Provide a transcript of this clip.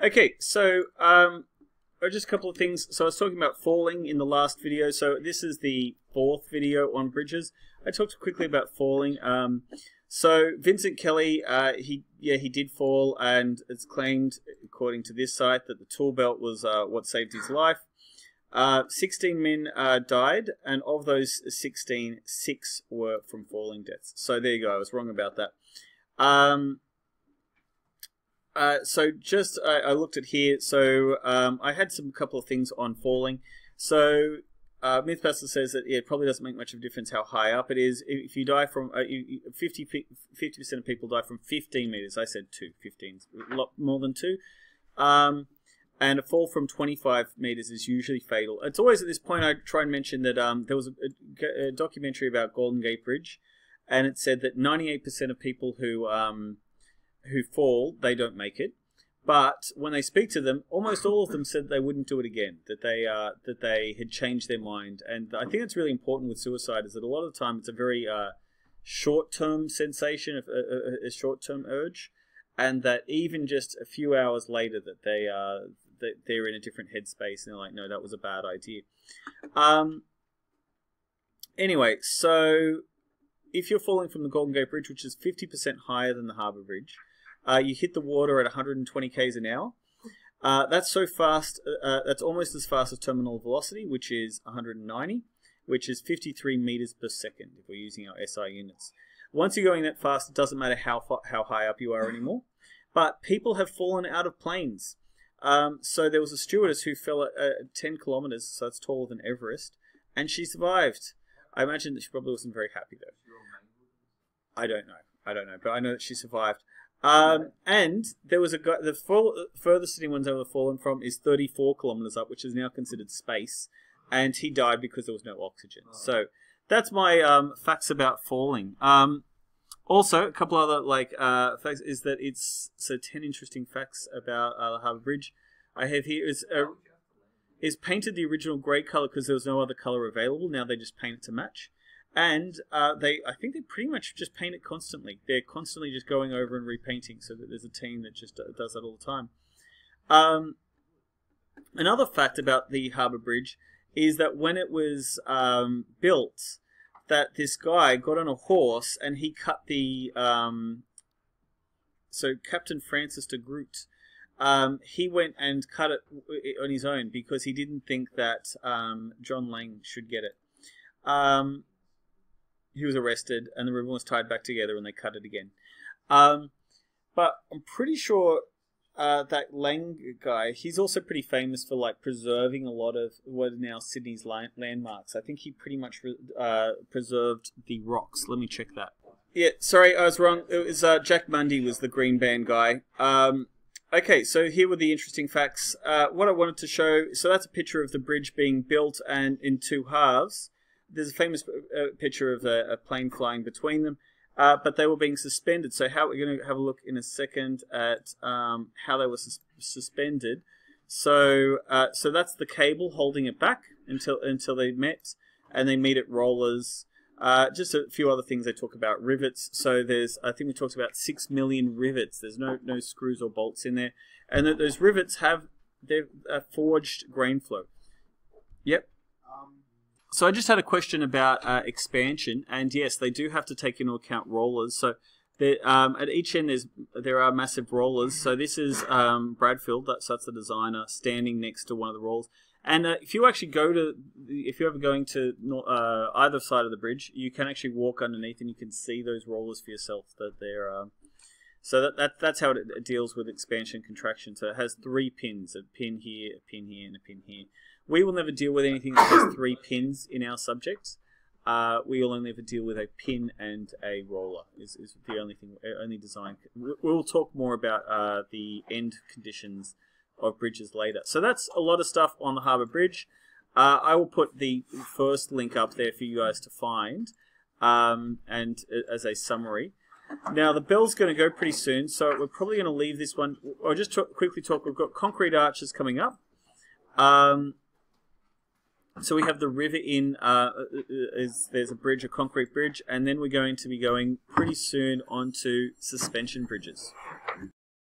Okay, so just a couple of things. So I was talking about falling in the last video. So this is the fourth video on bridges. I talked quickly about falling. So Vincent Kelly, he did fall, and it's claimed, according to this site, that the tool belt was what saved his life. 16 men died, and of those 16, 6 were from falling deaths. So there you go. I was wrong about that. So just I looked at here. So I had a couple of things on falling. So Mythbuster says that it probably doesn't make much of a difference how high up it is. If you die from 50% of people die from 15 meters. I said 2. 15 is a lot more than 2. And a fall from 25 meters is usually fatal. It's always at this point I try and mention that there was a documentary about Golden Gate Bridge, and it said that 98% of people who fall, they don't make it. But when they speak to them, almost all of them said they wouldn't do it again, that they had changed their mind. And I think that's really important with suicide, is that a lot of the time it's a very short-term sensation, a short-term urge, and that even just a few hours later that they're in a different headspace and they're like, no, that was a bad idea. Anyway, so if you're falling from the Golden Gate Bridge, which is 50% higher than the Harbour Bridge, you hit the water at 120 k's an hour. That's so fast, that's almost as fast as terminal velocity, which is 190, which is 53 meters per second if we're using our SI units. Once you're going that fast, it doesn't matter how high up you are anymore. But people have fallen out of planes. So there was a stewardess who fell at 10 kilometers, so it's taller than Everest, and she survived. I imagine that she probably wasn't very happy though. I don't know, but I know that she survived. And there was a guy, the furthest anyone's ever fallen from is 34 kilometers up, which is now considered space, and he died because there was no oxygen. So that's my facts about falling. Also, a couple other facts is that it's 10 interesting facts about the Harbour Bridge. I have here is painted the original grey colour because there was no other colour available. Now they just paint it to match. And I think they pretty much just paint it constantly. They're constantly just going over and repainting, so that there's a team that just does that all the time. Another fact about the Harbour Bridge is that when it was built, that this guy got on a horse and he cut the... so Captain Francis de Groot, he went and cut it on his own because he didn't think that John Lang should get it. He was arrested, and the ribbon was tied back together, and they cut it again. But I'm pretty sure that Lang guy, he's also pretty famous for preserving a lot of what are now Sydney's landmarks. I think he pretty much preserved the rocks. Let me check that. Yeah, sorry, I was wrong. It was Jack Mundy was the green band guy. Okay, so here were the interesting facts. What I wanted to show, so that's a picture of the bridge being built and in 2 halves. There's a famous picture of a plane flying between them, but they were being suspended. So how we're going to have a look in a second at how they were suspended. So so that's the cable holding it back until they met, and they meet at rollers. Just a few other things they talk about. Rivets. So I think we talked about 6 million rivets. There's no screws or bolts in there, and those rivets have forged grain flow. Yep. So I just had a question about expansion, and yes, they do have to take into account rollers. So at each end there are massive rollers. So this is Bradfield, that's the designer, standing next to one of the rollers. And if you actually if you're ever going to either side of the bridge, you can actually walk underneath and you can see those rollers for yourself. That they're so that's how it deals with expansion and contraction. So it has 3 pins: a pin here, a pin here, and a pin here. We will never deal with anything that has 3 pins in our subjects. We will only ever deal with a pin and a roller. Is the only design. We'll talk more about the end conditions of bridges later. So that's a lot of stuff on the Harbour Bridge. I will put the first link up there for you guys to find, and as a summary. Now the bell's going to go pretty soon, so we're probably going to leave this one. I'll just quickly talk. We've got concrete arches coming up. So we have the river in, there's a bridge, a concrete bridge, and then we're going to be going pretty soon onto suspension bridges.